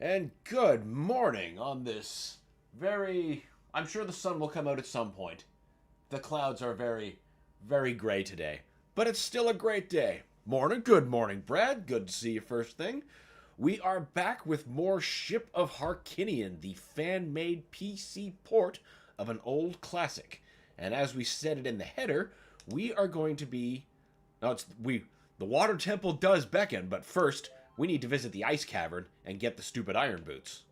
And good morning on this very. I'm sure the sun will come out at some point. The clouds are very, very gray today, but it's still a great day. Good morning, Brad. Good to see you first thing. We are back with more Ship of Harkinian, the fan made PC port of an old classic. And as we said it in the header, we are going to be. No, it's. The water temple does beckon, but first, we need to visit the Ice Cavern and get the stupid iron boots.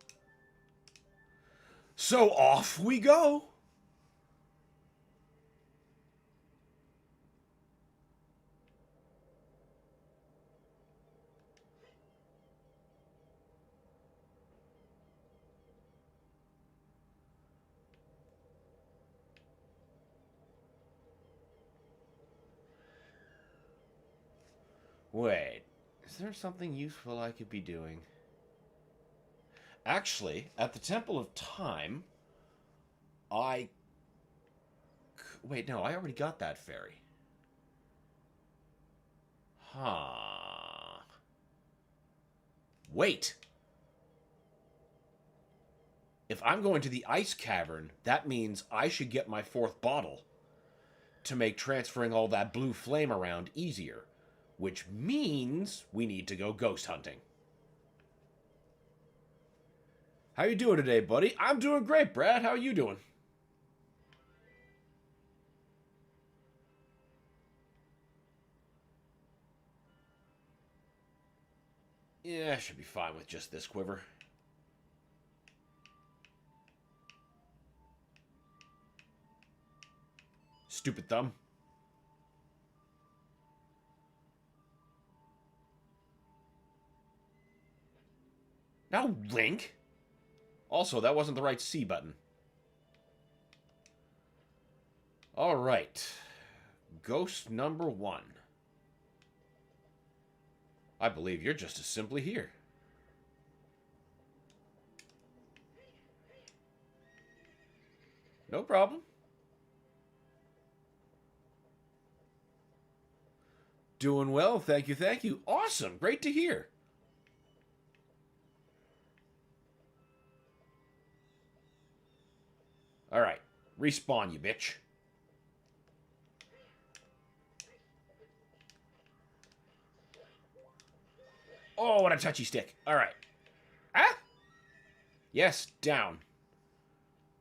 So off we go! Wait, is there something useful I could be doing? Actually, at the Temple of Time, I. Wait, no, I already got that fairy. Huh. Wait! If I'm going to the Ice Cavern, that means I should get my fourth bottle to make transferring all that blue flame around easier. Which means we need to go ghost hunting. How you doing today, buddy? I'm doing great, Brad. How are you doing? Yeah, I should be fine with just this quiver. Stupid thumb. Now, Link. Also, that wasn't the right C button. Alright. Ghost number 1. I believe you're just as simply here. No problem. Doing well, thank you, thank you. Awesome, great to hear. Alright, respawn, you bitch. Oh, what a touchy stick. Alright. Ah! Yes, down.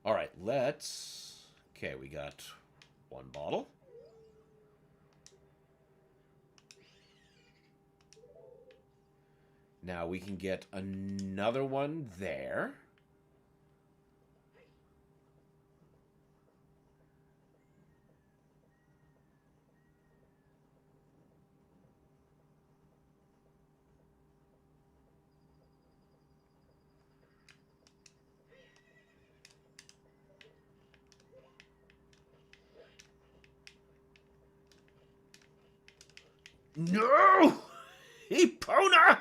Alright, let's... Okay, we got one bottle. Now we can get another one there. No! Epona!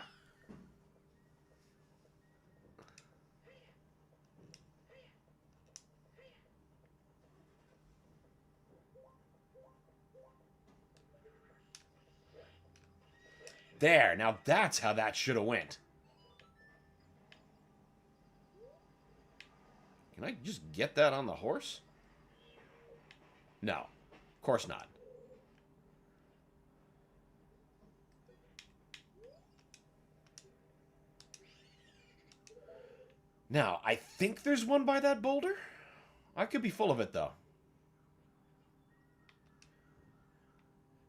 There, now that's how that should have went. Can I just get that on the horse? No, of course not. Now, I think there's one by that boulder. I could be full of it, though.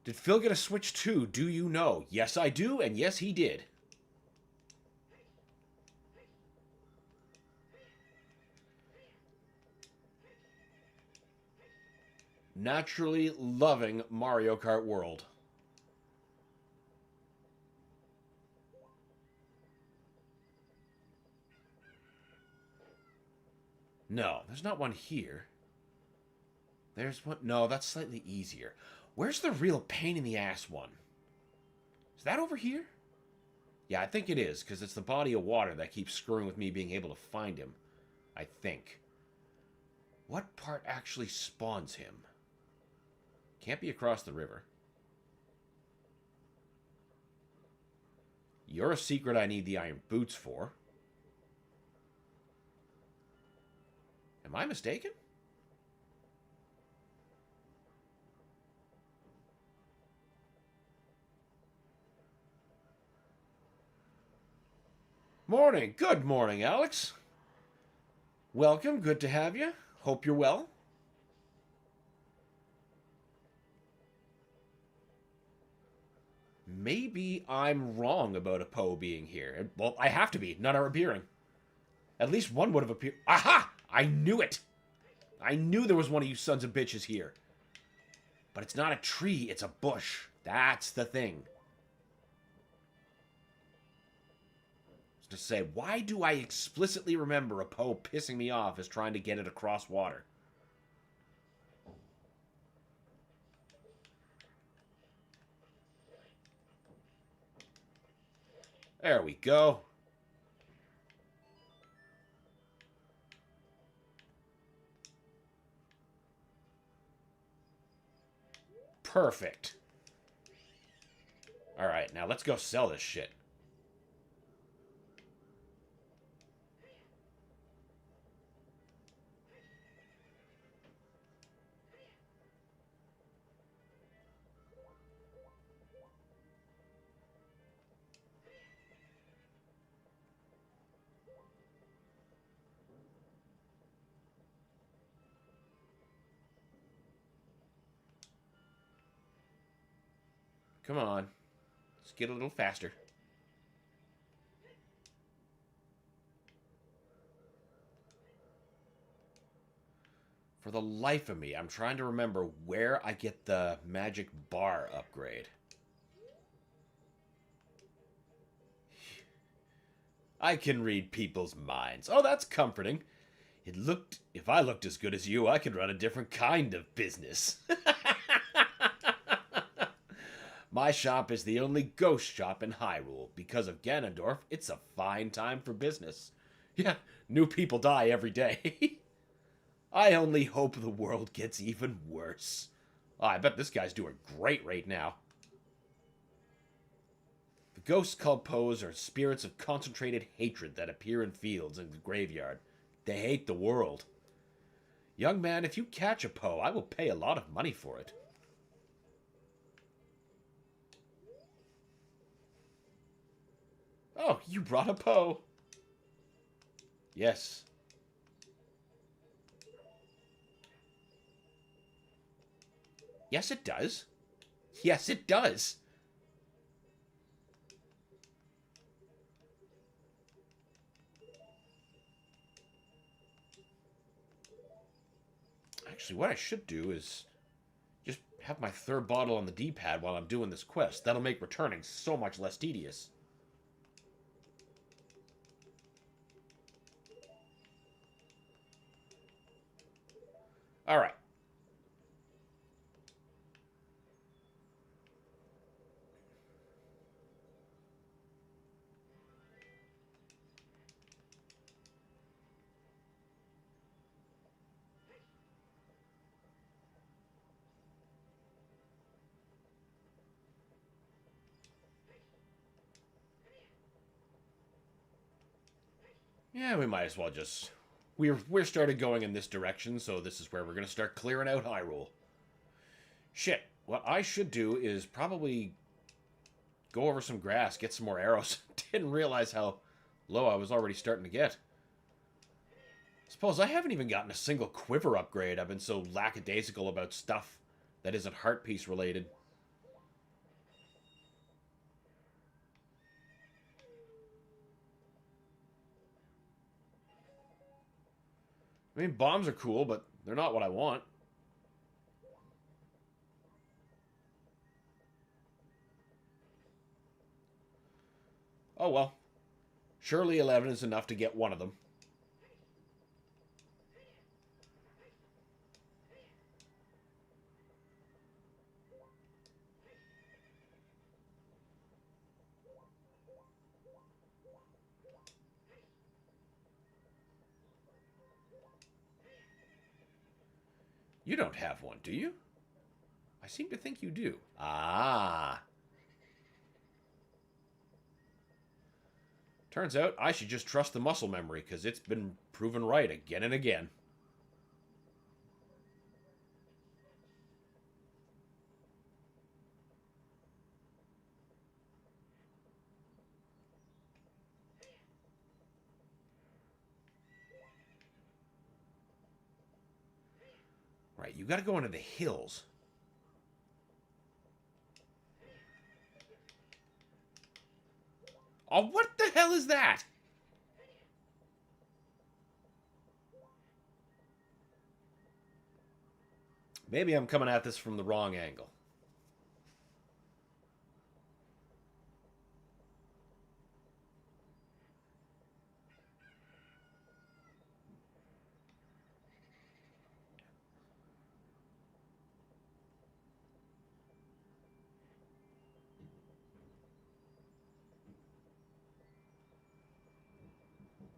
Did Phil get a Switch too? Do you know? Yes, I do, and yes, he did. Naturally loving Mario Kart World. No, there's not one here. There's one... No, that's slightly easier. Where's the real pain in the ass one? Is that over here? Yeah, I think it is, because it's the body of water that keeps screwing with me being able to find him. I think. What part actually spawns him? Can't be across the river. You're a secret I need the iron boots for. Am I mistaken? Morning. Good morning, Alex. Welcome. Good to have you. Hope you're well. Maybe I'm wrong about a Poe being here. Well, I have to be. None are appearing. At least one would have appeared. Aha! I knew it! I knew there was one of you sons of bitches here. But it's not a tree, it's a bush. That's the thing. To say, why do I explicitly remember a Poe pissing me off as trying to get it across water? There we go. Perfect. Alright, now let's go sell this shit. Come on. Let's get a little faster. For the life of me, I'm trying to remember where I get the magic bar upgrade. I can read people's minds. Oh, that's comforting. If I looked as good as you, I could run a different kind of business. My shop is the only ghost shop in Hyrule. Because of Ganondorf, it's a fine time for business. Yeah, new people die every day. I only hope the world gets even worse. Oh, I bet this guy's doing great right now. The ghosts called Poes are spirits of concentrated hatred that appear in fields and the graveyard. They hate the world. Young man, if you catch a Poe, I will pay a lot of money for it. Oh, you brought a Poe. Yes. Yes, it does. Yes, it does. Actually, what I should do is just have my third bottle on the D-pad while I'm doing this quest. That'll make returning so much less tedious. Alright. Yeah, we might as well just... We're started going in this direction, so this is where we're going to start clearing out Hyrule. Shit. What I should do is probably go over some grass, get some more arrows. Didn't realize how low I was already starting to get. Suppose I haven't even gotten a single quiver upgrade. I've been so lackadaisical about stuff that isn't heart piece related. I mean, bombs are cool, but they're not what I want. Oh well. Surely 11 is enough to get one of them. You don't have one, do you? I seem to think you do. Ah. Turns out I should just trust the muscle memory, because it's been proven right again and again. Right, you gotta go into the hills. Oh, what the hell is that? Maybe I'm coming at this from the wrong angle.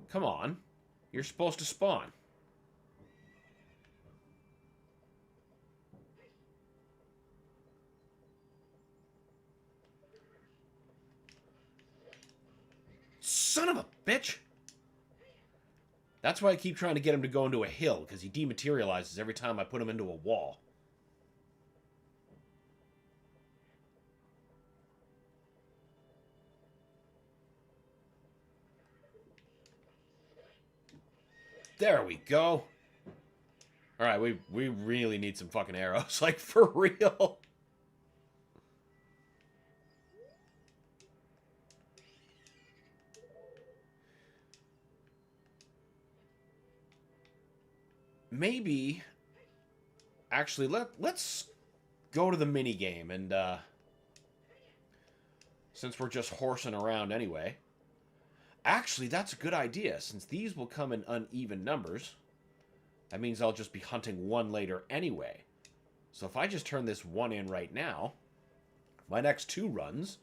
Come on. You're supposed to spawn. Son of a bitch! That's why I keep trying to get him to go into a hill, because he dematerializes every time I put him into a wall. There we go. Alright, we really need some fucking arrows. Like, for real. Maybe... Actually, let's go to the minigame, and, since we're just horsing around anyway. Actually, that's a good idea, since these will come in uneven numbers. That means I'll just be hunting one later anyway. So if I just turn this one in right now, my next 2 runs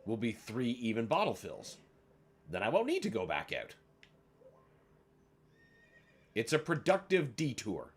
will be 3 even bottle fills. Then I won't need to go back out. It's a productive detour.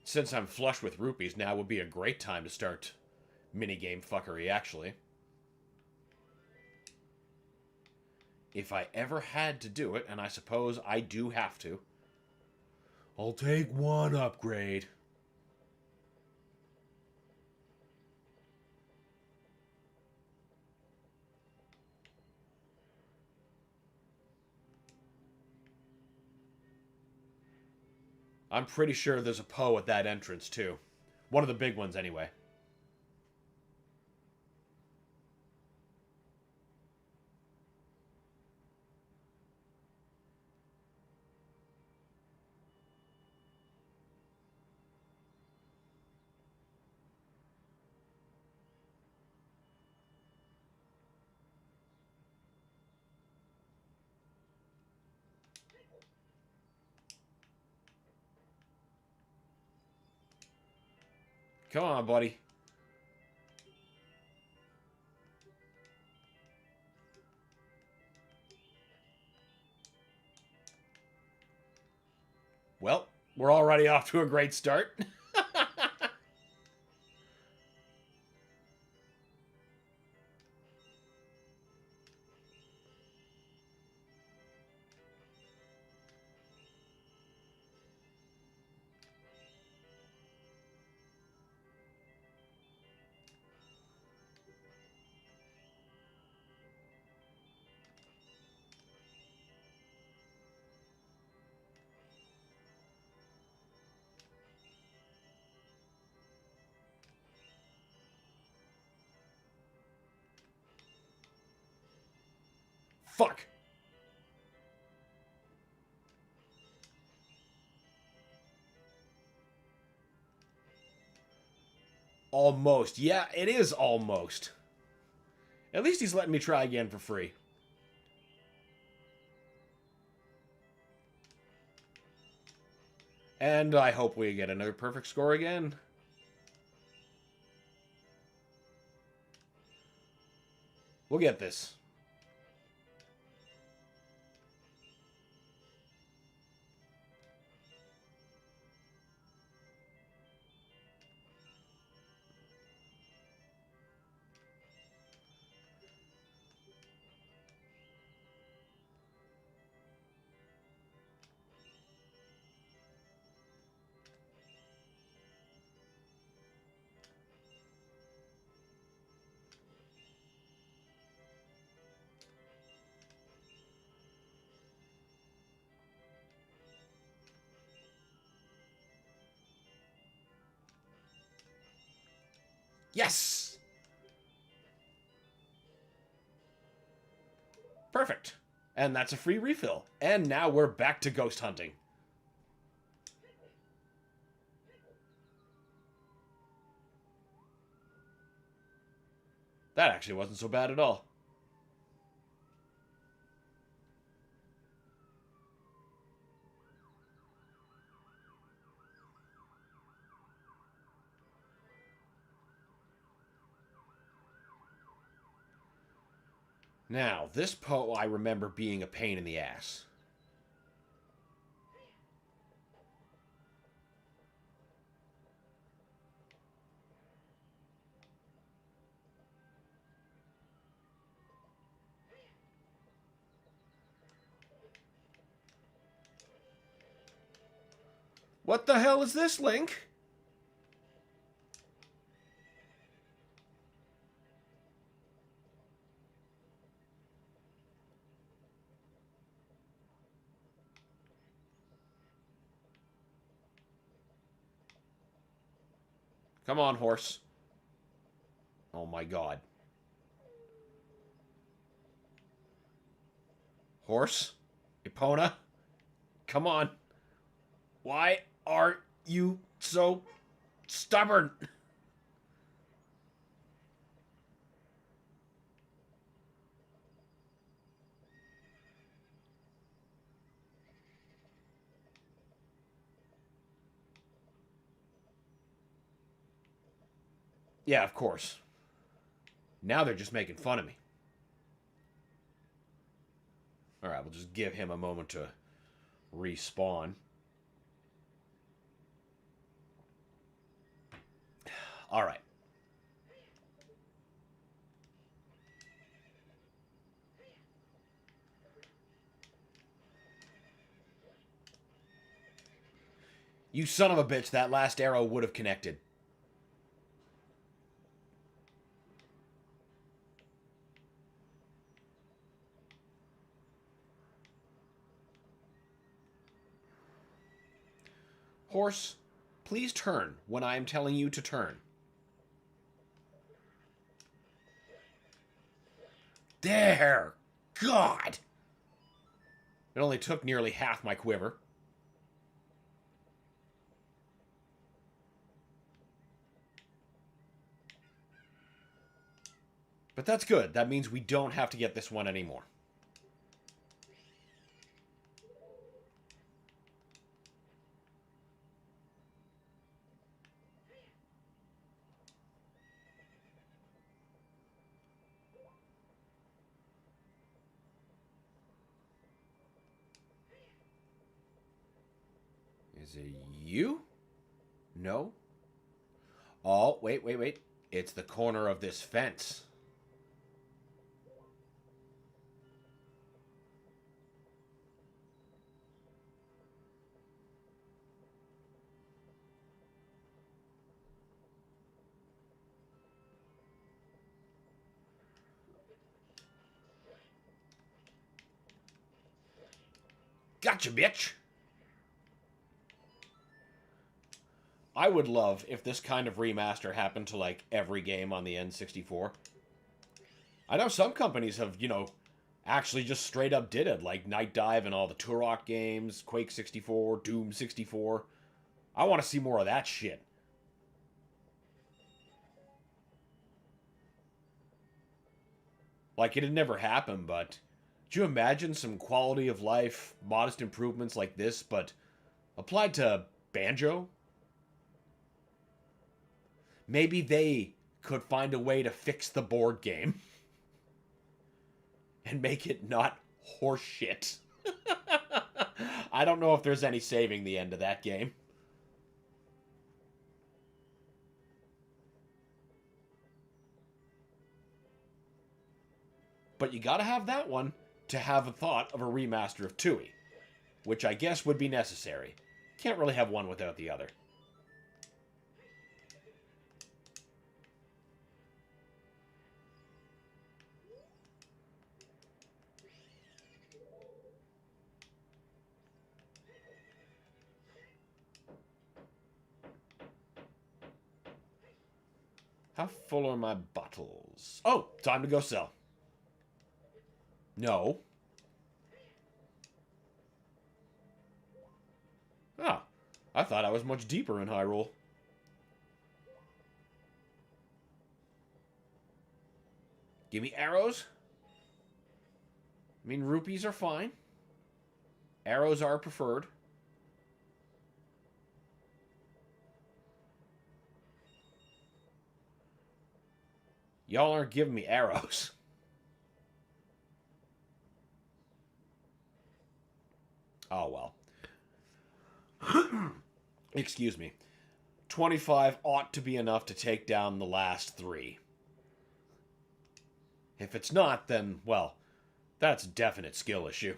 Since I'm flush with rupees, now would be a great time to start minigame fuckery, actually. If I ever had to do it, and I suppose I do have to, I'll take 1 upgrade. I'm pretty sure there's a Poe at that entrance, too. One of the big ones, anyway. Come on, buddy. Well, we're already off to a great start. Fuck. Almost. Yeah, it is almost. At least he's letting me try again for free. And I hope we get another perfect score again. We'll get this. Yes! Perfect. And that's a free refill. And now we're back to ghost hunting. That actually wasn't so bad at all. Now, this Poe I remember being a pain in the ass. What the hell is this, Link? Come on, horse. Oh my god. Horse? Epona? Come on. Why are you so stubborn? Yeah, of course. Now they're just making fun of me. Alright, we'll just give him a moment to respawn. Alright. You son of a bitch, that last arrow would have connected. Horse, please turn when I am telling you to turn. There! God! It only took nearly half my quiver. But that's good. That means we don't have to get this one anymore. Is it you? No? Oh, wait. It's the corner of this fence. Gotcha, bitch! I would love if this kind of remaster happened to, like, every game on the N64. I know some companies have, actually just straight up did it, like Night Dive and all the Turok games, Quake 64, Doom 64. I want to see more of that shit. Like, it'd never happen, but could you imagine some quality of life, modest improvements like this, but applied to Banjo? Maybe they could find a way to fix the board game and make it not horseshit. I don't know if there's any saving the end of that game. But you gotta have that one to have a thought of a remaster of Tui, which I guess would be necessary. Can't really have one without the other. How full are my bottles? Oh, time to go sell. No. Ah, I thought I was much deeper in Hyrule. Give me arrows. I mean, rupees are fine. Arrows are preferred. Y'all aren't giving me arrows. Oh, well. Excuse me. 25 ought to be enough to take down the last 3. If it's not, then, well, that's a definite skill issue.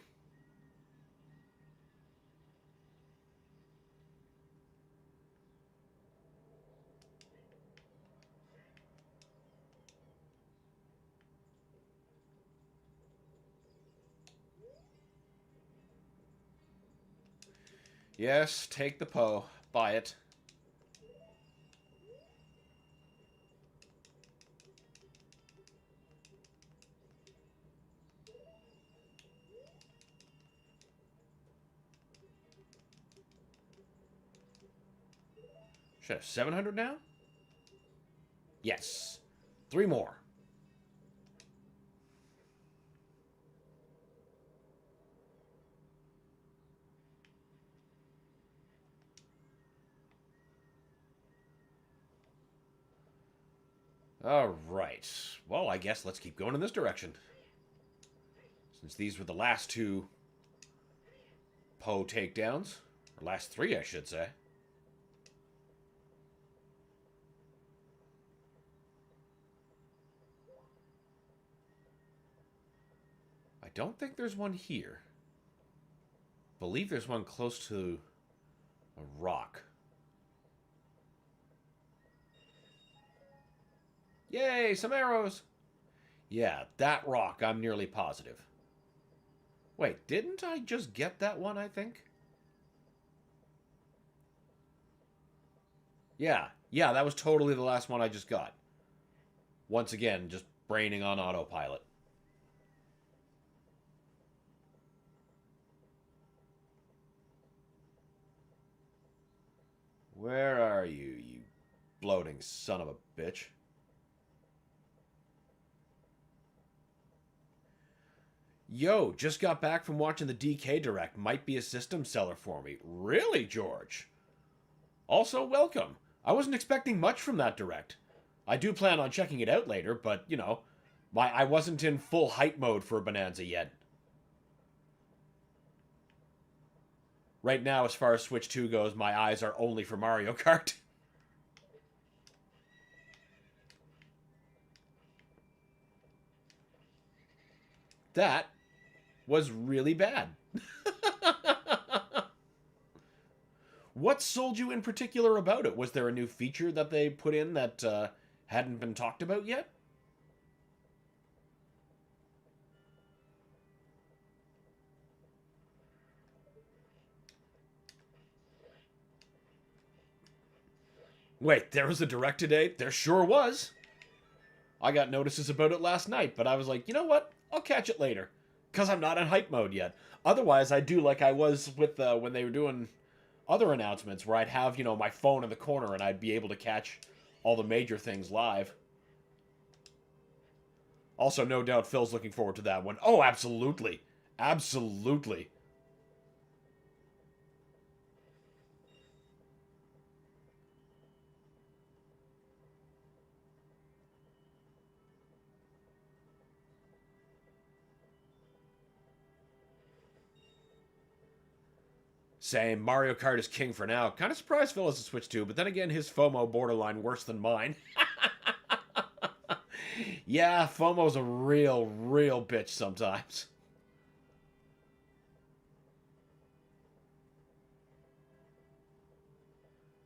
Yes, take the Poe. Buy it. Should I have 700 now? Yes. 3 more. Alright. Well, I guess let's keep going in this direction. Since these were the last 2 Poe takedowns. Or last 3, I should say. I don't think there's one here. I believe there's one close to a rock. Yay, some arrows! Yeah, that rock, I'm nearly positive. Wait, didn't I just get that one, I think? Yeah, that was totally the last one I just got. Once again, just braining on autopilot. Where are you, you bloating son of a bitch? Yo, just got back from watching the DK Direct. Might be a system seller for me. Really, George? Also, welcome. I wasn't expecting much from that Direct. I do plan on checking it out later, but, you know, I wasn't in full hype mode for Bonanza yet. Right now, as far as Switch 2 goes, my eyes are only for Mario Kart. That was really bad. What sold you in particular about it? Was there a new feature that they put in that hadn't been talked about yet? Wait, there was a Direct today? There sure was. I got notices about it last night, but I was like, you know what? I'll catch it later. Because I'm not in hype mode yet. Otherwise, I do like I was with when they were doing other announcements where I'd have, you know, my phone in the corner and I'd be able to catch all the major things live. Also, no doubt Phil's looking forward to that one. Oh, absolutely. Absolutely. Same. Mario Kart is king for now. Kind of surprised Phil has a Switch 2, but then again, his FOMO borderline worse than mine. Yeah, FOMO's a real bitch sometimes.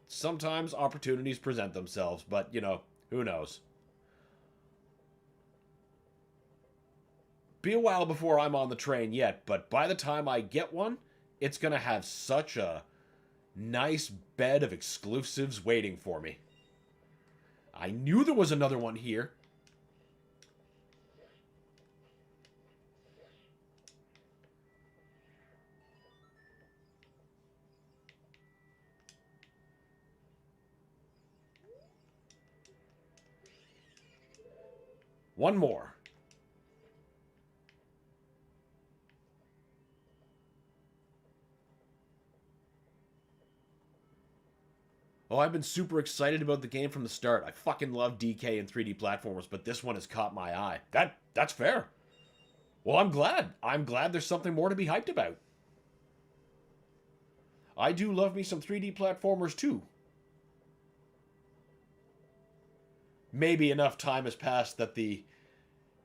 Sometimes opportunities present themselves, but, you know, who knows? Be a while before I'm on the train yet, but by the time I get one, it's going to have such a nice bed of exclusives waiting for me. I knew there was another one here. One more. Oh, I've been super excited about the game from the start. I fucking love DK and 3D platformers, but this one has caught my eye. That's fair. Well, I'm glad. I'm glad there's something more to be hyped about. I do love me some 3D platformers too. Maybe enough time has passed that the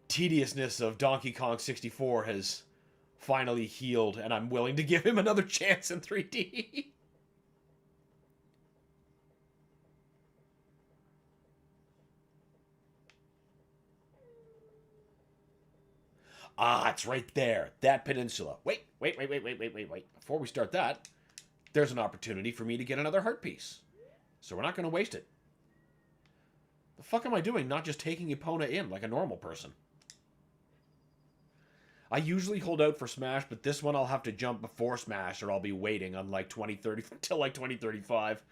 tediousness of Donkey Kong 64 has finally healed, and I'm willing to give him another chance in 3D. Ah, it's right there. That peninsula. Wait. Before we start that, there's an opportunity for me to get another heart piece. So we're not going to waste it. The fuck am I doing not just taking Epona in like a normal person? I usually hold out for Smash, but this one I'll have to jump before Smash or I'll be waiting on like 2030 until like 2035.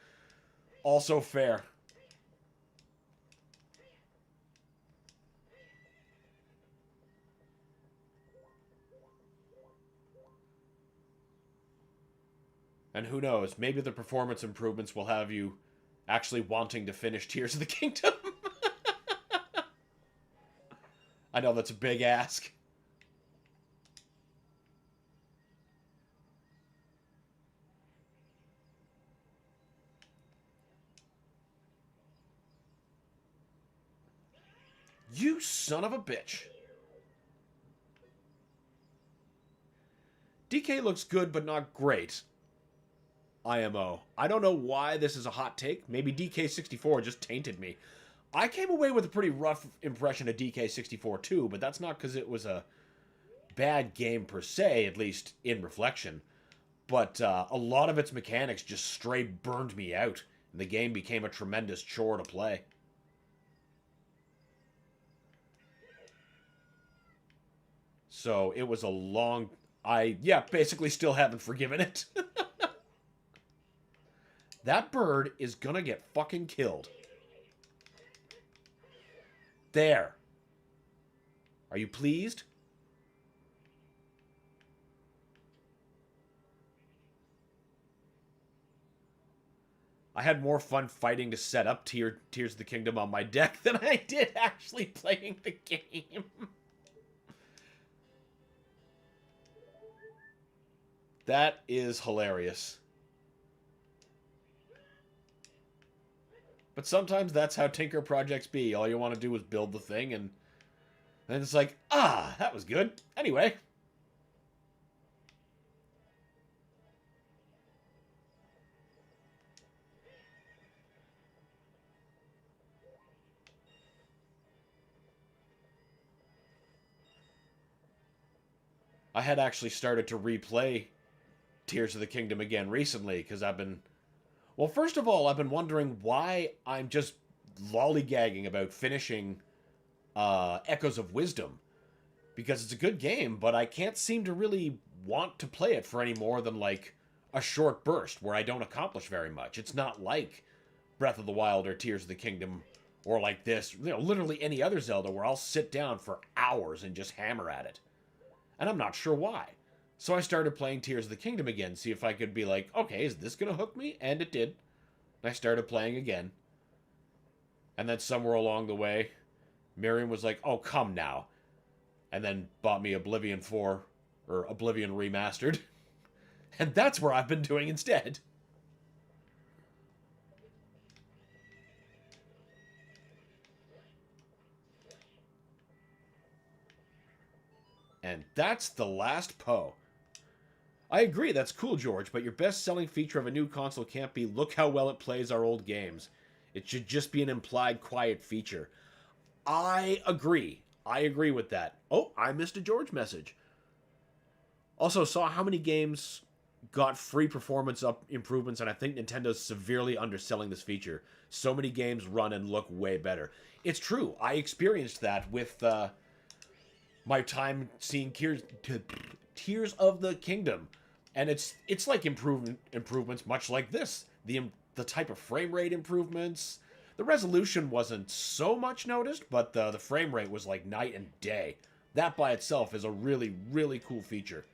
Also fair. And who knows, maybe the performance improvements will have you actually wanting to finish Tears of the Kingdom. I know that's a big ask. You son of a bitch. DK looks good, but not great. IMO. I don't know why this is a hot take. Maybe DK64 just tainted me. I came away with a pretty rough impression of DK64 too, but that's not because it was a bad game per se, at least in reflection. But a lot of its mechanics just straight burned me out, and the game became a tremendous chore to play. So it was a long... basically still haven't forgiven it. That bird is gonna get fucking killed. There. Are you pleased? I had more fun fighting to set up Tears of the Kingdom on my deck than I did actually playing the game. That is hilarious. But sometimes that's how Tinker projects be. All you want to do is build the thing, and then it's like, that was good. Anyway. I had actually started to replay Tears of the Kingdom again recently, because I've been... Well, first of all, I've been wondering why I'm just lollygagging about finishing Echoes of Wisdom. Because it's a good game, but I can't seem to really want to play it for any more than, like, a short burst where I don't accomplish very much. It's not like Breath of the Wild or Tears of the Kingdom or like this, literally any other Zelda where I'll sit down for hours and just hammer at it. And I'm not sure why. So I started playing Tears of the Kingdom again, see if I could be like, okay, is this going to hook me? And it did. And I started playing again. And then somewhere along the way, Miriam was like, oh, come now. And then bought me Oblivion 4, or Oblivion Remastered. And that's where I've been doing instead. And that's the last Poe. I agree, that's cool, George, but your best-selling feature of a new console can't be, look how well it plays our old games. It should just be an implied quiet feature. I agree. I agree with that. Oh, I missed a George message. Also saw how many games got free performance up improvements, and I think Nintendo's severely underselling this feature. So many games run and look way better. It's true. I experienced that with my time seeing Tears of the Kingdom, and it's like improvements, much like this. The type of frame rate improvements. The resolution wasn't so much noticed, but the frame rate was like night and day. That by itself is a really, really cool feature.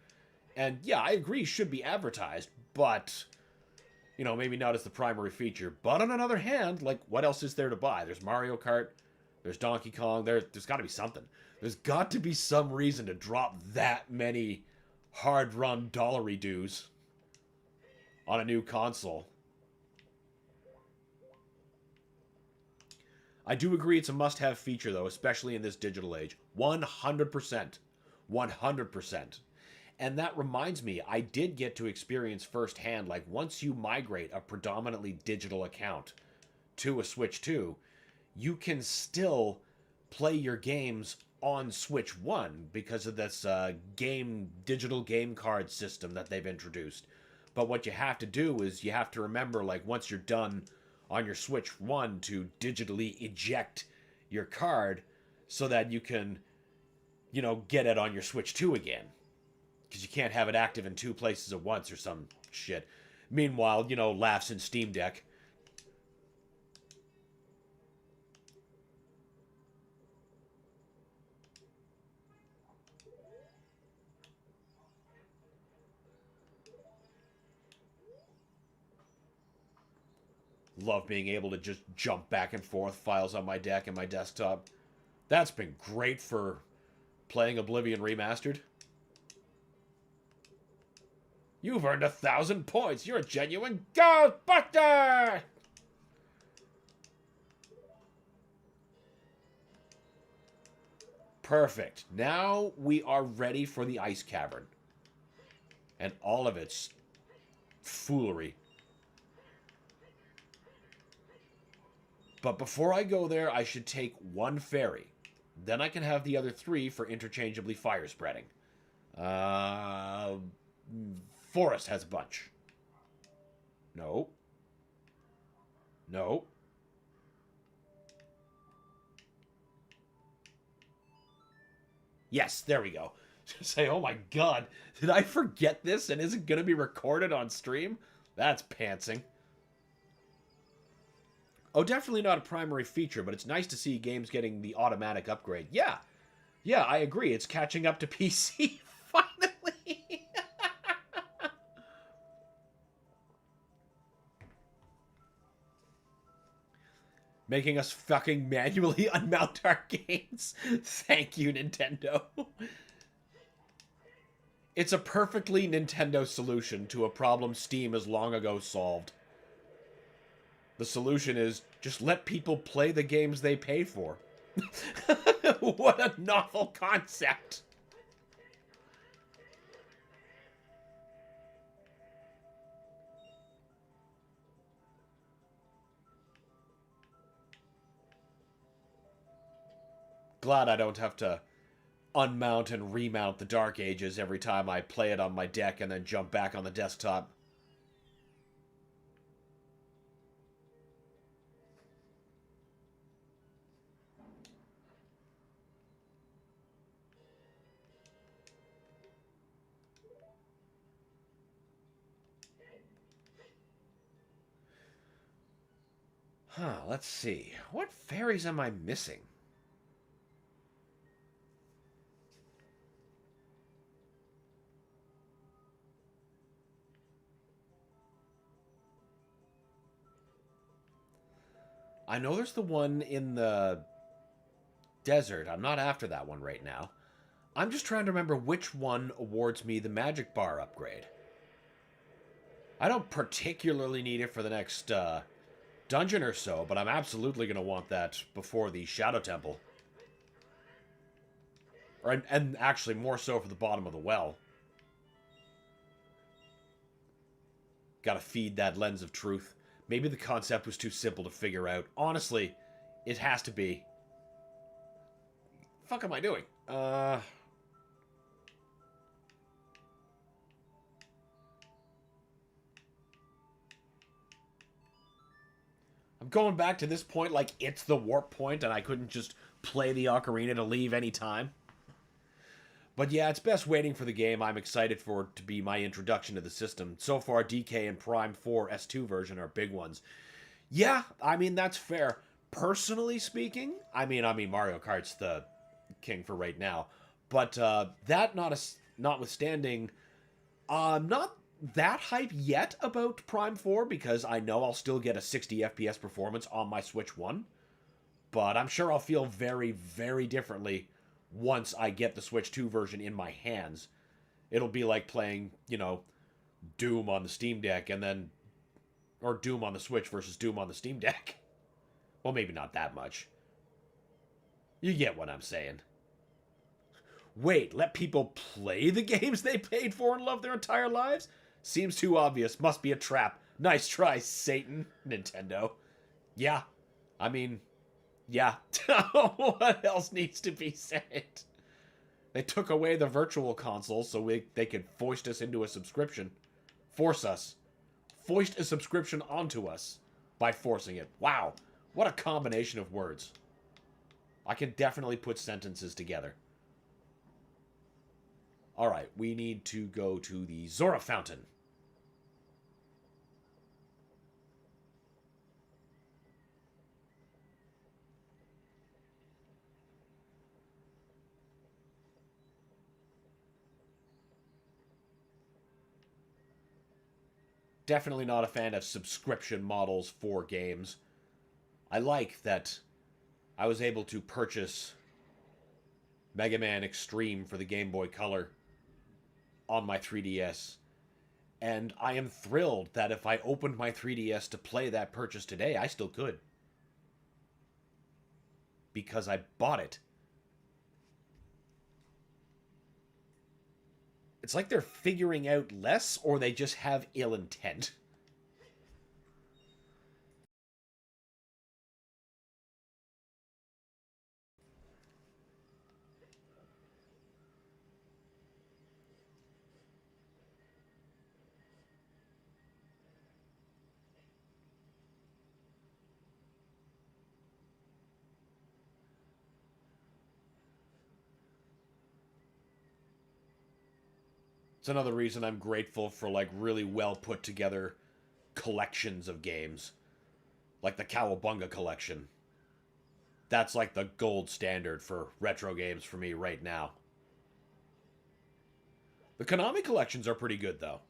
And yeah, I agree, should be advertised, but, you know, maybe not as the primary feature. But on another hand, like, what else is there to buy? There's Mario Kart, there's Donkey Kong, there's got to be something. There's got to be some reason to drop that many hard-run dollary dues on a new console. I do agree it's a must-have feature, though, especially in this digital age. 100%. 100%. And that reminds me, I did get to experience firsthand, like, once you migrate a predominantly digital account to a Switch 2, you can still play your games on Switch 1 because of this digital game card system that they've introduced. But what you have to do is you have to remember, like, once you're done on your Switch 1 to digitally eject your card so that you can, you know, get it on your Switch 2 again. Because you can't have it active in 2 places at once or some shit. Meanwhile, you know, laughs in Steam Deck. Love being able to just jump back and forth files on my deck and my desktop. That's been great for playing Oblivion Remastered. You've earned 1,000 points. You're a genuine Ghostbuster! Perfect. Now we are ready for the Ice Cavern. And all of its foolery. But before I go there, I should take 1 fairy. Then I can have the other 3 for interchangeably fire spreading. Forest has a bunch. No. No. Yes, there we go. Say, oh my god, did I forget this and is it going to be recorded on stream? That's pantsing. Oh, definitely not a primary feature, but it's nice to see games getting the automatic upgrade. Yeah. Yeah, I agree. It's catching up to PC, finally. Making us fucking manually unmount our games. Thank you, Nintendo. It's a perfectly Nintendo solution to a problem Steam has long ago solved. The solution is just let people play the games they pay for. What a novel concept. Glad I don't have to unmount and remount the Dark Ages every time I play it on my deck and then jump back on the desktop. Huh, let's see. What fairies am I missing? I know there's the one in the desert. I'm not after that one right now. I'm just trying to remember which one awards me the magic bar upgrade. I don't particularly need it for the next dungeon or so, but I'm absolutely going to want that before the Shadow Temple. And actually more so for the bottom of the well. Gotta feed that lens of truth. Maybe the concept was too simple to figure out. Honestly, it has to be. The fuck am I doing? I'm I'm going back to this point like it's the warp point and I couldn't just play the ocarina to leave any time. But yeah, it's best waiting for the game I'm excited for it to be my introduction to the system. So far, DK and Prime 4 S2 version are big ones. Yeah, I mean, that's fair. Personally speaking, I mean Mario Kart's the king for right now. But that notwithstanding, I'm not that hype yet about Prime 4 because I know I'll still get a 60 FPS performance on my Switch 1. But I'm sure I'll feel very, very differently once I get the Switch 2 version in my hands. It'll be like playing, Doom on the Steam Deck and then. Or Doom on the Switch versus Doom on the Steam Deck. Well, maybe not that much. You get what I'm saying. Wait, let people play the games they paid for and love their entire lives? Seems too obvious. Must be a trap. Nice try, Satan. Nintendo. Yeah. I mean, yeah. What else needs to be said? They took away the virtual console so they could foist us into a subscription. Force us. Foist a subscription onto us by forcing it. Wow. What a combination of words. I can definitely put sentences together. Alright, we need to go to the Zora Fountain. Definitely not a fan of subscription models for games. I like that I was able to purchase Mega Man Extreme for the Game Boy Color on my 3DS. And I am thrilled that if I opened my 3DS to play that purchase today, I still could. Because I bought it. It's like they're figuring out less, or they just have ill intent. It's another reason I'm grateful for, like, really well put together collections of games. Like the Cowabunga collection. That's like the gold standard for retro games for me right now. The Konami collections are pretty good, though.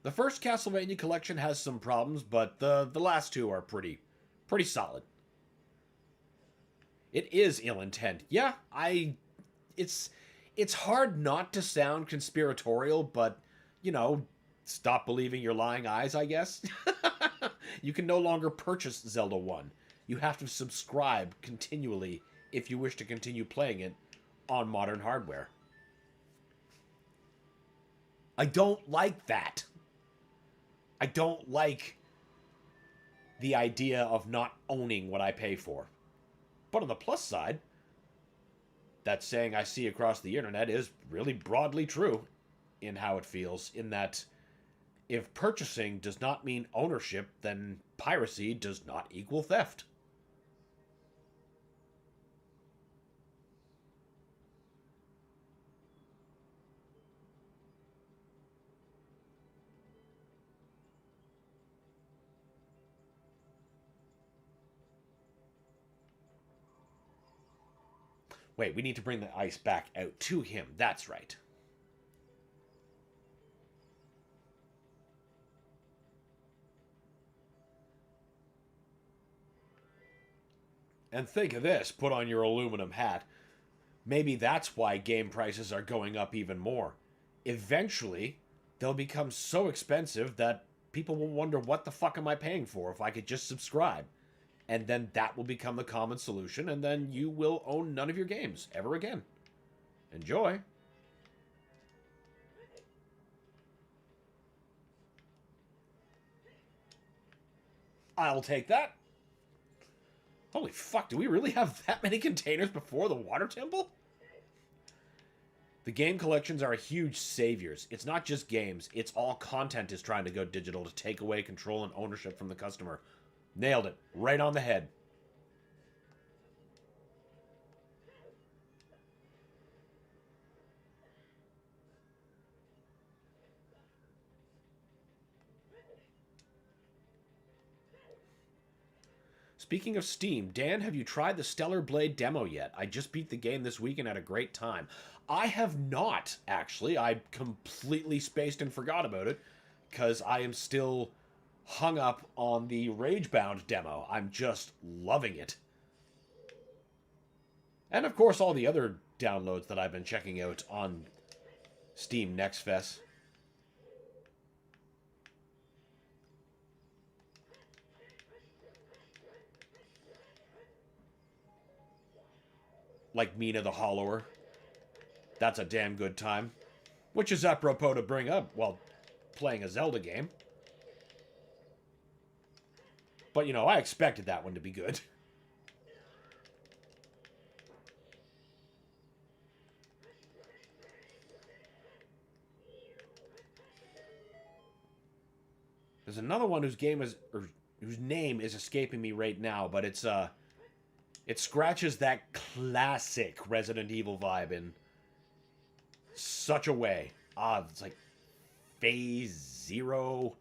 The first Castlevania collection has some problems, but the last two are pretty solid. It is ill intent. Yeah, it's hard not to sound conspiratorial, but stop believing your lying eyes, I guess. You can no longer purchase Zelda 1. You have to subscribe continually if you wish to continue playing it on modern hardware. I don't like that. I don't like the idea of not owning what I pay for. But on the plus side, that saying I see across the internet is really broadly true in how it feels, in that if purchasing does not mean ownership, then piracy does not equal theft. Wait, we need to bring the ice back out to him. That's right. And think of this, put on your aluminum hat. Maybe that's why game prices are going up even more. Eventually, they'll become so expensive that people will wonder what the fuck am I paying for if I could just subscribe. And then that will become the common solution, and then you will own none of your games ever again. Enjoy. I'll take that. Holy fuck, do we really have that many containers before the water temple? The game collections are huge saviors. It's not just games, it's all content is trying to go digital to take away control and ownership from the customer. Nailed it. Right on the head. Speaking of Steam, Dan, have you tried the Stellar Blade demo yet? I just beat the game this week and had a great time. I have not, actually. I completely spaced and forgot about it because I am still hung up on the Ragebound demo. I'm just loving it. And of course, all the other downloads that I've been checking out on Steam Next Fest. Like Mina the Hollower. That's a damn good time. Which is apropos to bring up while playing a Zelda game. But, you know, I expected that one to be good. There's another one whose name is escaping me right now, but it scratches that classic Resident Evil vibe in such a way. It's like Phase Zero,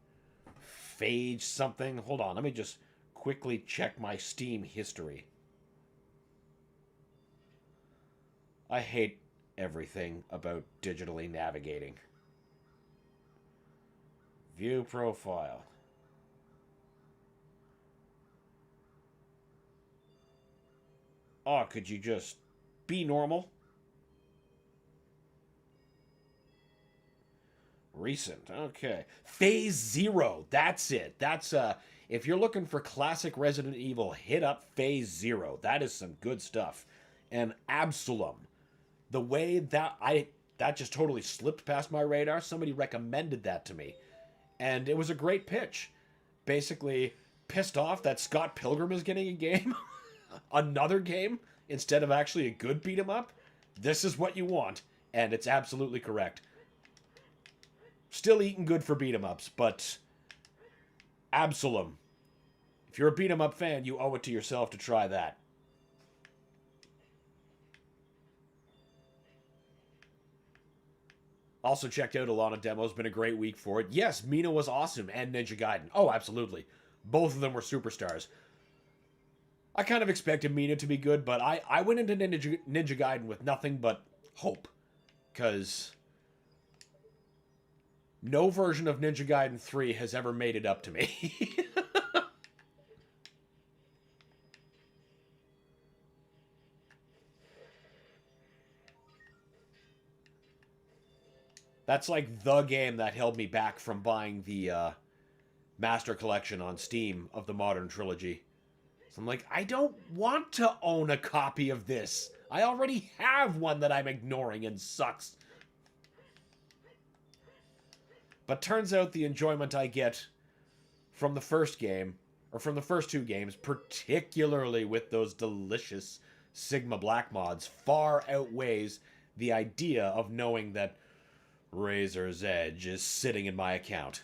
Phage something. Hold on, let me just quickly check my Steam history. I hate everything about digitally navigating. View profile. Oh, could you just be normal? Recent. Okay. Phase Zero. That's it. That's if you're looking for classic Resident Evil, hit up Phase Zero. That is some good stuff. And Absalom. The way that just totally slipped past my radar. Somebody recommended that to me. And it was a great pitch. Basically pissed off that Scott Pilgrim is getting a game. Another game instead of actually a good beat 'em up. This is what you want, and it's absolutely correct. Still eating good for beat 'em ups, but Absalom. If you're a beat 'em up fan, you owe it to yourself to try that. Also checked out a lot of demos. Been a great week for it. Yes, Mina was awesome, and Ninja Gaiden. Oh, absolutely. Both of them were superstars. I kind of expected Mina to be good, but I went into Ninja Gaiden with nothing but hope. Because no version of Ninja Gaiden 3 has ever made it up to me. That's like the game that held me back from buying the Master Collection on Steam of the Modern Trilogy. So I'm like, I don't want to own a copy of this. I already have one that I'm ignoring and sucks. But turns out the enjoyment I get from the first game, or from the first two games, particularly with those delicious Sigma Black mods, far outweighs the idea of knowing that Razor's Edge is sitting in my account.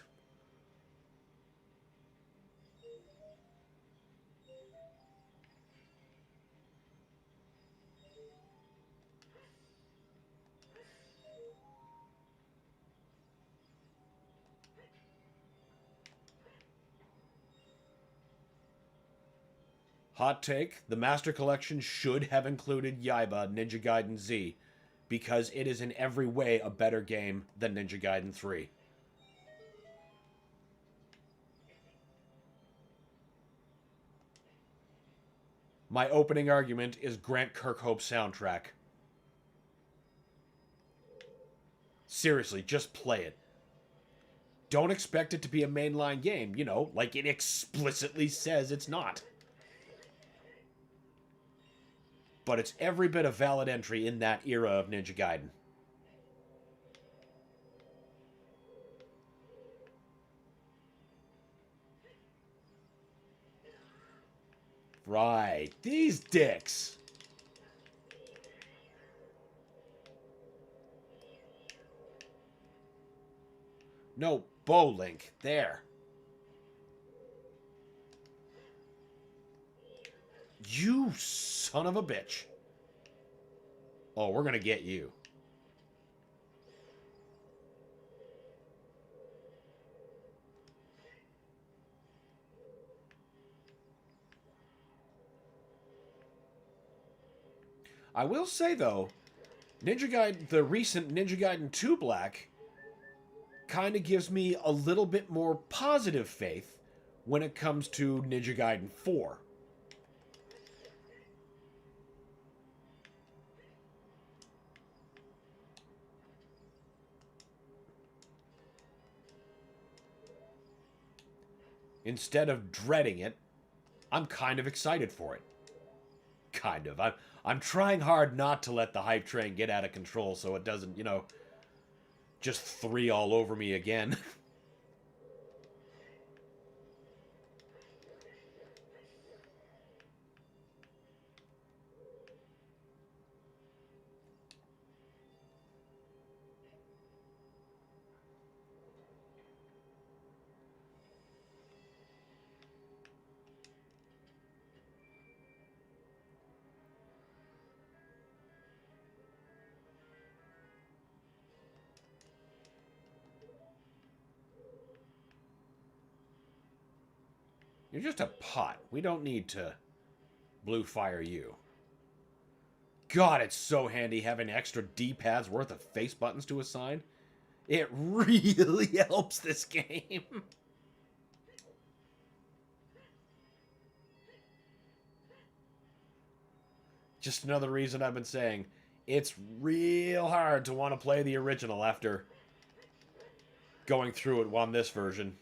Hot take, the Master Collection should have included Yaiba Ninja Gaiden Z, because it is in every way a better game than Ninja Gaiden 3. My opening argument is Grant Kirkhope's soundtrack. Seriously, just play it. Don't expect it to be a mainline game, you know, like it explicitly says it's not. But it's every bit a valid entry in that era of Ninja Gaiden. Right, these dicks. No, Bow Link, there. You son of a bitch. Oh, we're gonna get you. I will say, though, the recent Ninja Gaiden 2 Black kind of gives me a little bit more positive faith when it comes to Ninja Gaiden 4. Instead of dreading it, I'm kind of excited for it. Kind of. I'm trying hard not to let the hype train get out of control so it doesn't, just 3 all over me again. You're just a pot. We don't need to blue fire you. God, it's so handy having extra D-pads worth of face buttons to assign. It really helps this game. Just another reason I've been saying it's real hard to want to play the original after going through it on this version.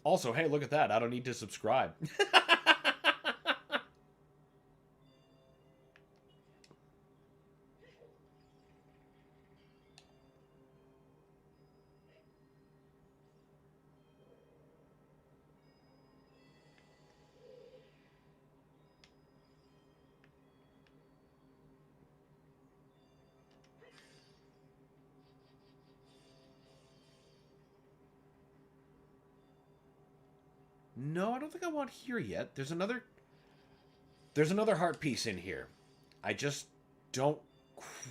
Also, hey, look at that. I don't need to subscribe. No, I don't think I want here yet. There's another heart piece in here. I just don't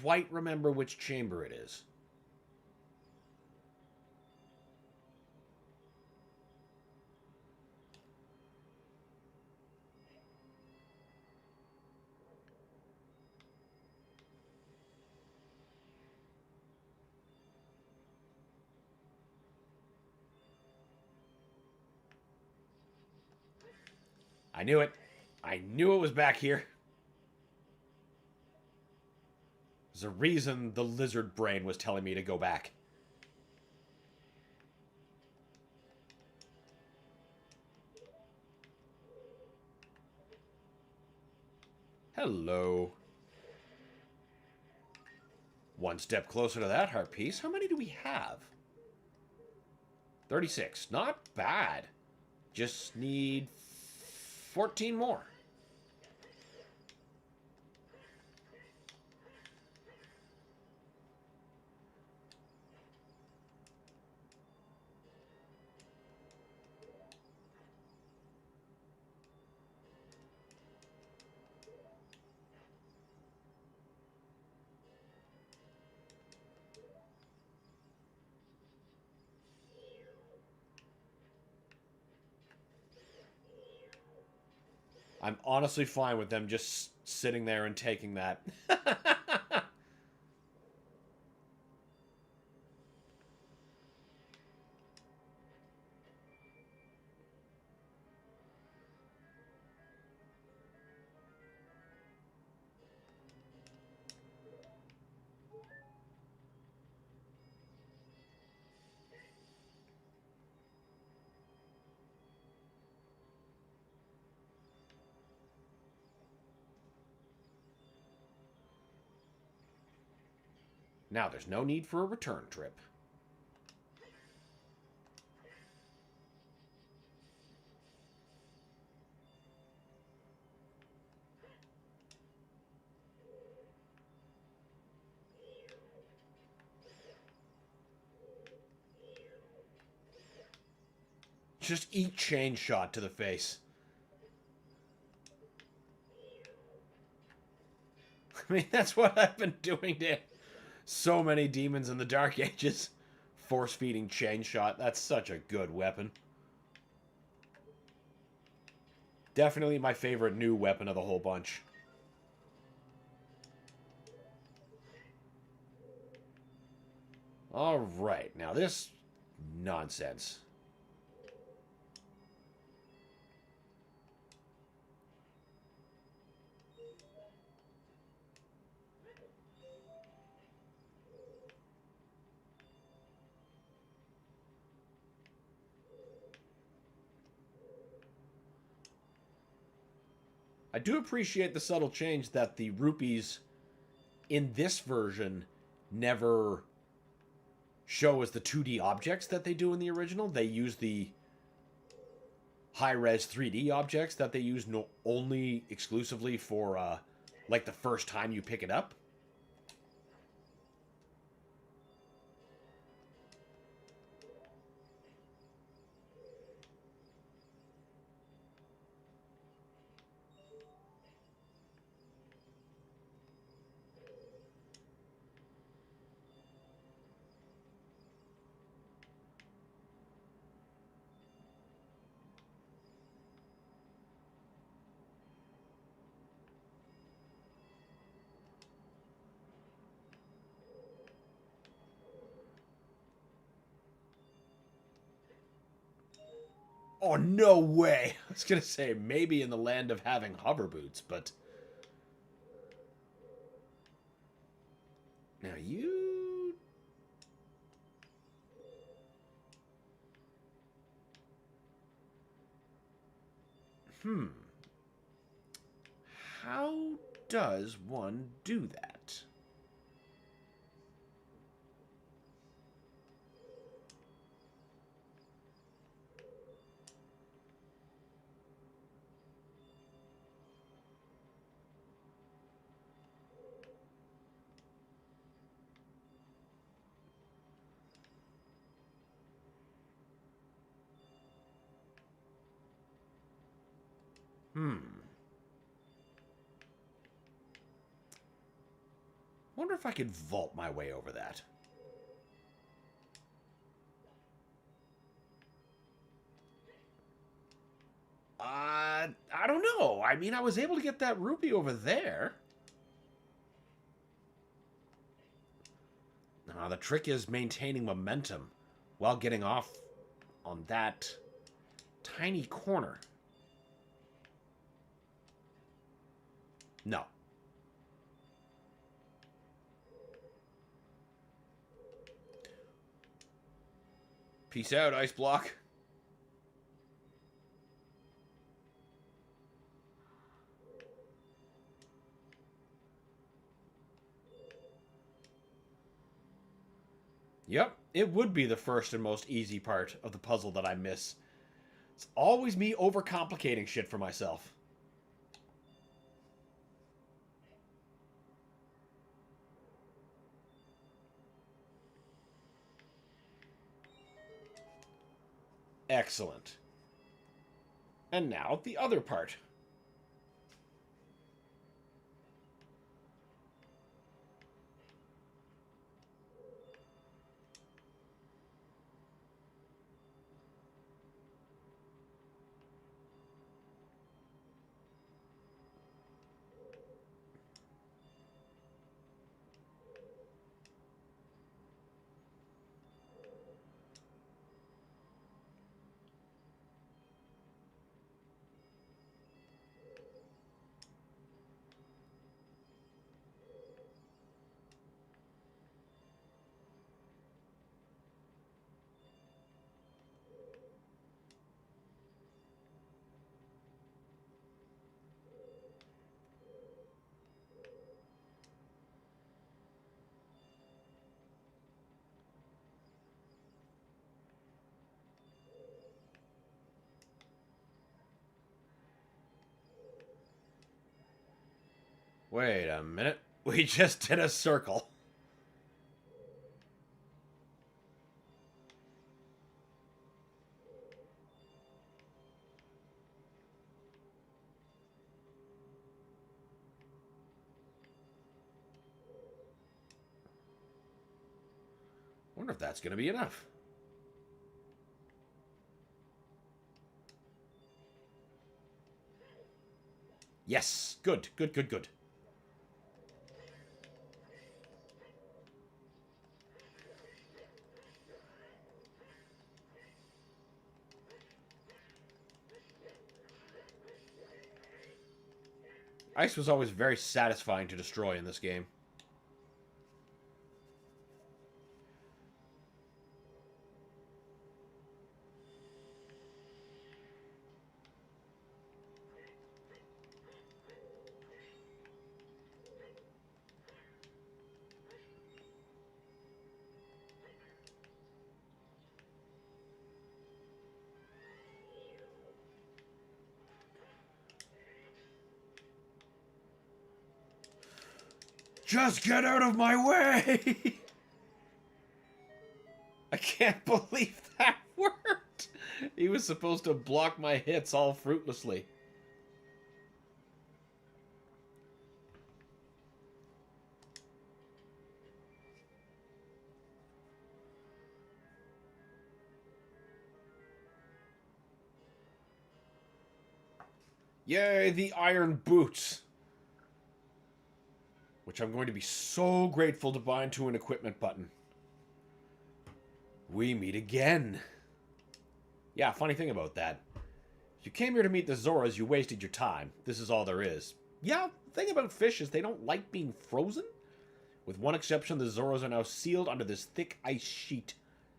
quite remember which chamber it is. I knew it. I knew it was back here. There's a reason the lizard brain was telling me to go back. Hello. One step closer to that heart piece. How many do we have? 36. Not bad. Just need 14 more. I'm honestly fine with them just sitting there and taking that. Now there's no need for a return trip. Just eat chain shot to the face. I mean, that's what I've been doing to so many demons in the Dark Ages. Force feeding chain shot. That's such a good weapon. Definitely my favorite new weapon of the whole bunch. Alright, now this nonsense. I do appreciate the subtle change that the rupees in this version never show as the 2D objects that they do in the original. They use the high-res 3D objects that they use only exclusively for, like, the first time you pick it up. Oh, no way. I was going to say, maybe in the land of having hover boots, but... Now you... How does one do that? Wonder if I could vault my way over that. I don't know. I mean, I was able to get that rupee over there. The trick is maintaining momentum while getting off on that tiny corner. No. Peace out, ice block. Yep, it would be the first and most easy part of the puzzle that I miss. It's always me overcomplicating shit for myself. Excellent. And now the other part. Wait a minute. We just did a circle. wonder if that's going to be enough. Yes! Good, good, good, good. Ice was always very satisfying to destroy in this game. Just get out of my way! I can't believe that worked! He was supposed to block my hits all fruitlessly. Yay, the iron boots! Which I'm going to be so grateful to bind to an equipment button. We meet again. Yeah, funny thing about that. If you came here to meet the Zoras, you wasted your time. This is all there is. Yeah, the thing about fish is they don't like being frozen. With one exception, the Zoras are now sealed under this thick ice sheet.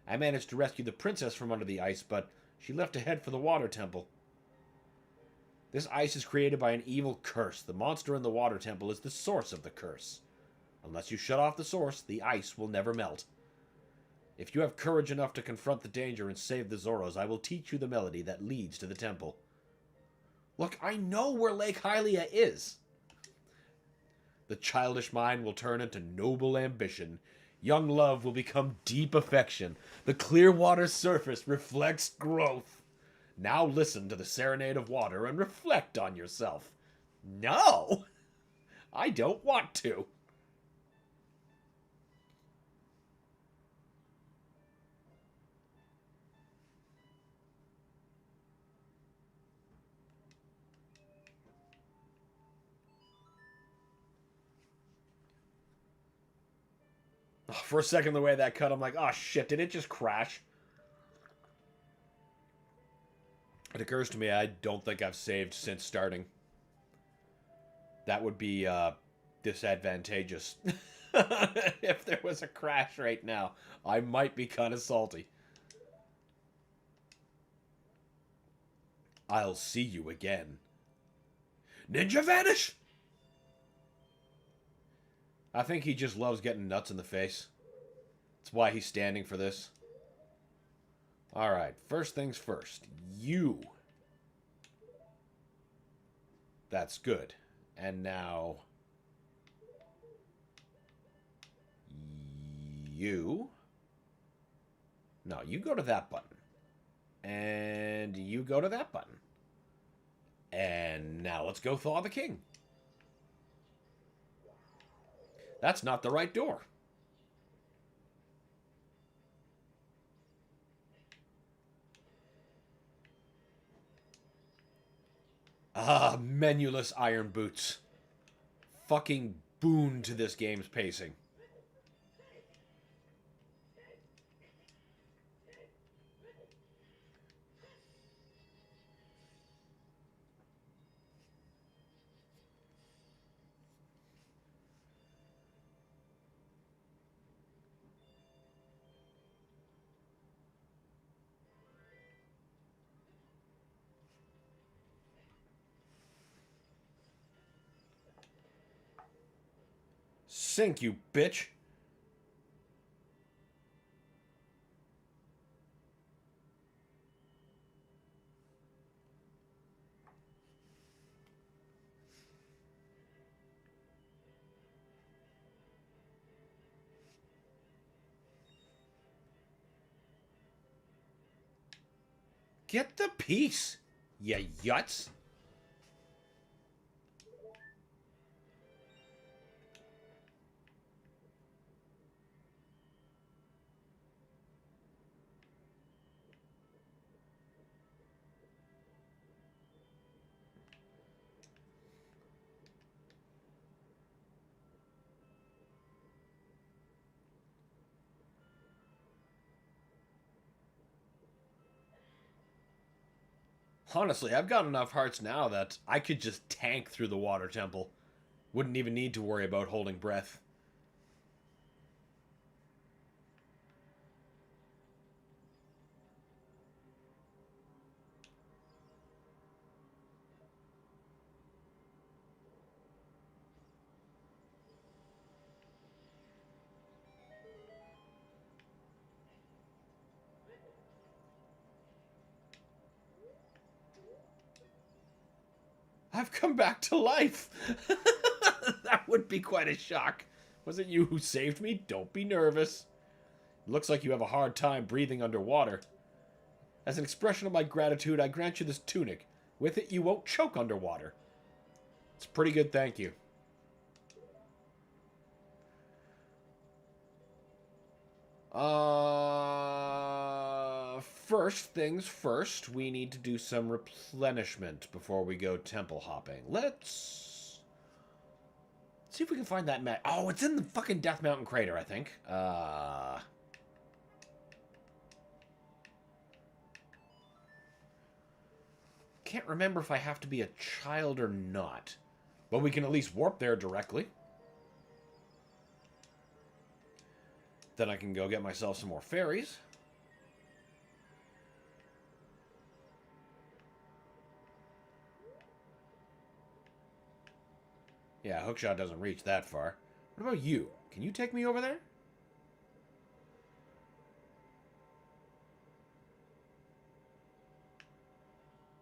I managed to rescue the princess from under the ice, but she left to head for the water temple. This ice is created by an evil curse. The monster in the water temple is the source of the curse. Unless you shut off the source, the ice will never melt. If you have courage enough to confront the danger and save the Zoros, I will teach you the melody that leads to the temple. Look, I know where Lake Hylia is. The childish mind will turn into noble ambition. Young love will become deep affection. The clear water surface reflects growth. Now listen to the serenade of water and reflect on yourself. No! I don't want to. For a second, the way that cut, I'm like, oh shit, did it just crash? It occurs to me I don't think I've saved since starting. That would be disadvantageous. If there was a crash right now, I might be kind of salty. I'll see you again. Ninja vanish! I think he just loves getting nuts in the face. That's why he's standing for this. Alright, first things first. You. That's good. And now... you. No, you go to that button. And you go to that button. And now let's go thaw the king. That's not the right door. Ah, menuless iron boots. Fucking boon to this game's pacing. Sink, you bitch. Get the piece, you yuts. Honestly, I've got enough hearts now that I could just tank through the water temple. Wouldn't even need to worry about holding breath. I've come back to life! That would be quite a shock. Was it you who saved me? Don't be nervous. It looks like you have a hard time breathing underwater. As an expression of my gratitude, I grant you this tunic. With it, you won't choke underwater. It's a pretty good thank you. First things first, we need to do some replenishment before we go temple hopping. Let's see if we can find that map. Oh, it's in the fucking Death Mountain crater, I think. Can't remember if I have to be a child or not. But we can at least warp there directly. Then I can go get myself some more fairies. Yeah, hookshot doesn't reach that far. What about you? Can you take me over there?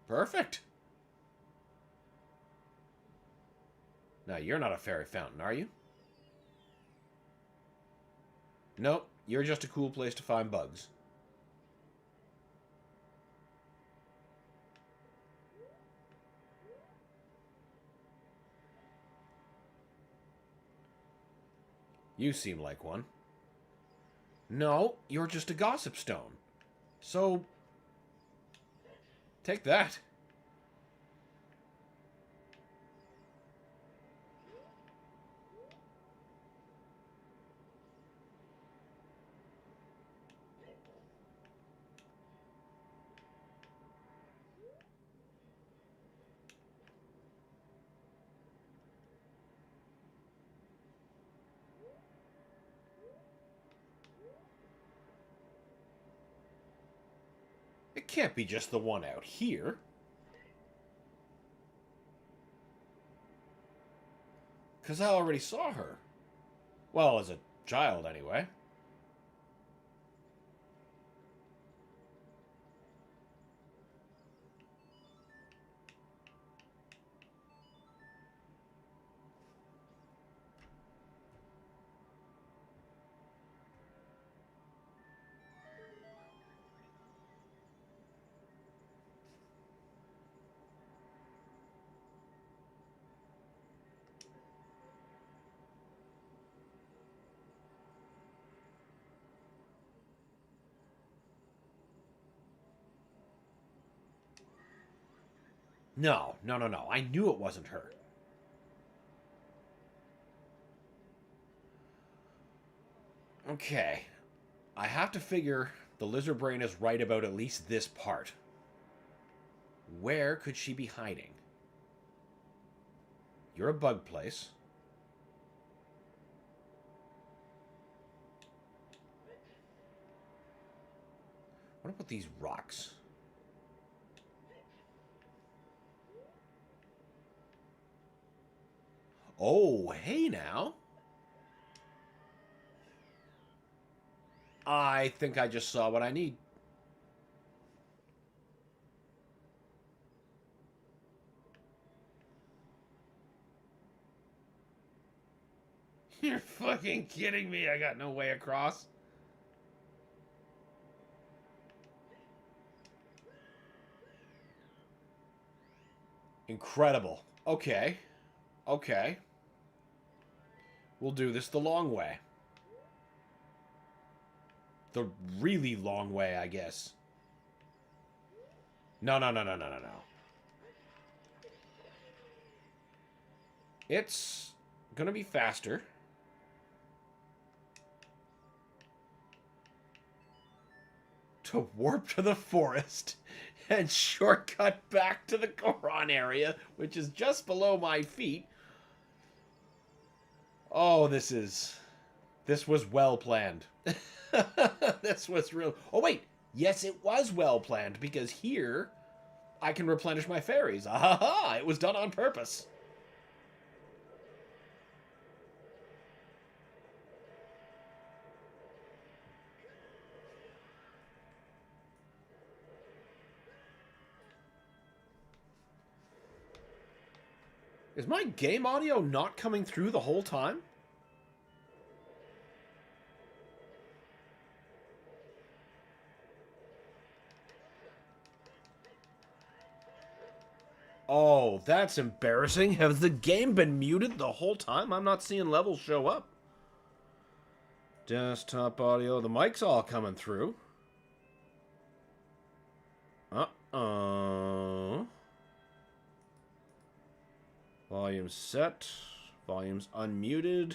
Perfect. Now, you're not a fairy fountain, are you? Nope, you're just a cool place to find bugs. You seem like one. No, you're just a gossip stone. So, take that. It can't be just the one out here. Because I already saw her. Well, as a child, anyway. No, no, no, no. I knew it wasn't her. Okay. I have to figure the lizard brain is right about at least this part. Where could she be hiding? You're a bug place. What about these rocks? Oh, hey now. I think I just saw what I need. You're fucking kidding me. I got no way across. Incredible. Okay. Okay. We'll do this the long way. The really long way, I guess. No, no, no, no, no, no, no. It's gonna be faster. To warp to the forest. and shortcut back to the Goron area, which is just below my feet. Oh, this was well planned. This was real. Oh, wait. Yes, it was well planned, because here I can replenish my fairies. Ahaha! It was done on purpose. Is my game audio not coming through the whole time? Oh, that's embarrassing. Has the game been muted the whole time? I'm not seeing levels show up. Desktop audio. The mic's all coming through. Uh-oh. Volume set. Volume's unmuted.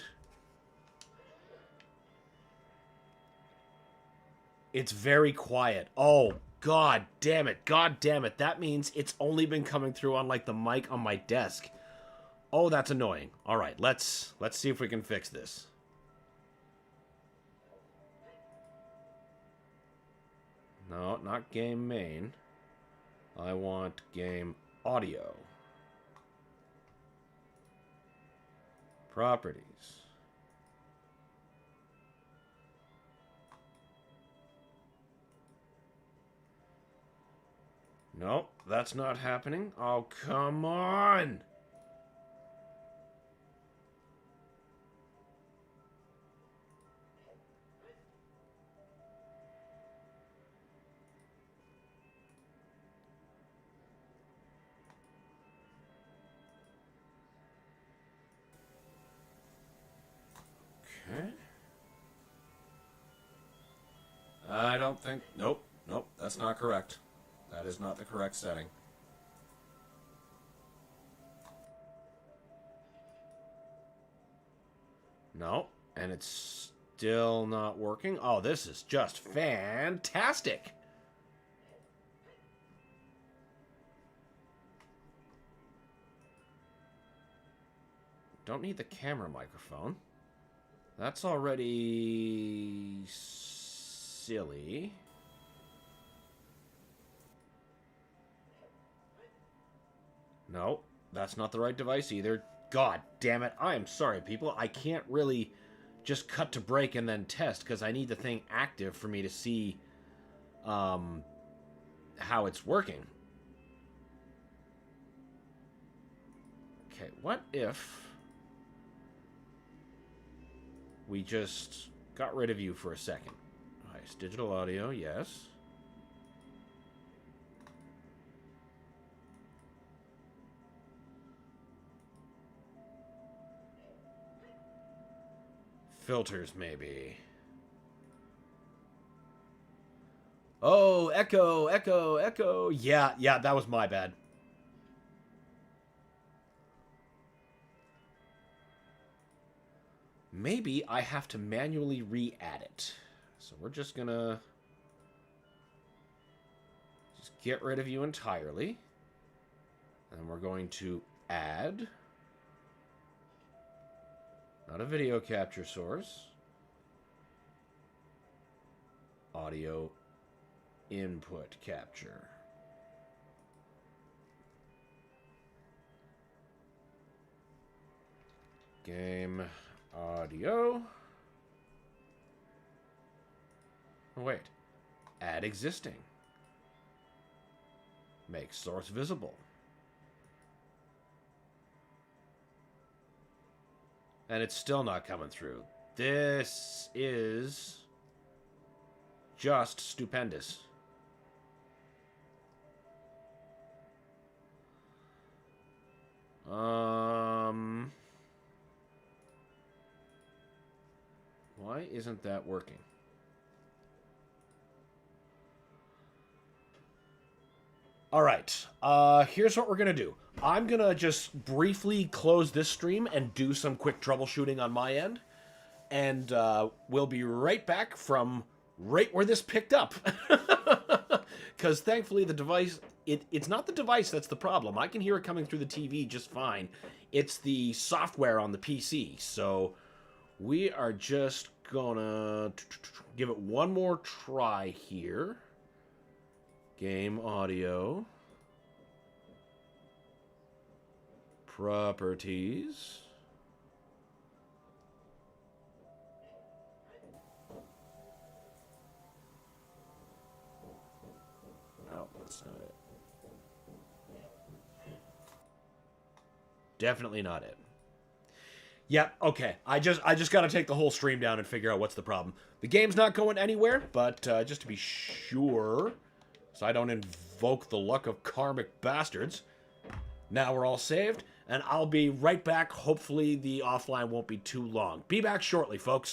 It's very quiet. Oh, God damn it. God damn it. That means it's only been coming through on, like, the mic on my desk. Oh, that's annoying. All right, let's see if we can fix this. No, not game main. I want game audio. Properties. Nope, that's not happening. Oh, come on! Okay. I don't think... Nope, that's not correct. That is not the correct setting. No, and it's still not working. Oh, this is just fantastic. Don't need the camera microphone. That's already silly. No, that's not the right device either. God damn it. I am sorry, people. I can't really just cut to break and then test, because I need the thing active for me to see how it's working. Okay, what if we just got rid of you for a second? Nice. Digital audio, yes. Filters, maybe. Oh, echo, echo, echo. Yeah, that was my bad. Maybe I have to manually re-add it. So we're just gonna get rid of you entirely. And we're going to add... Not a video capture source. Audio input capture. Game audio. Oh, wait. Add existing. Make source visible. And it's still not coming through. This is just stupendous. Why isn't that working? All right, here's what we're gonna do. I'm gonna just briefly close this stream and do some quick troubleshooting on my end. And we'll be right back from right where this picked up. because thankfully the device, it's not the device that's the problem. I can hear it coming through the TV just fine. It's the software on the PC. So we are just gonna give it one more try here. Game audio. Properties. Oh, that's not it. Definitely not it. Yeah, okay. I just got to take the whole stream down and figure out what's the problem. The game's not going anywhere, but just to be sure, so I don't invoke the luck of karmic bastards. Now we're all saved, and I'll be right back. Hopefully the offline won't be too long. Be back shortly, folks.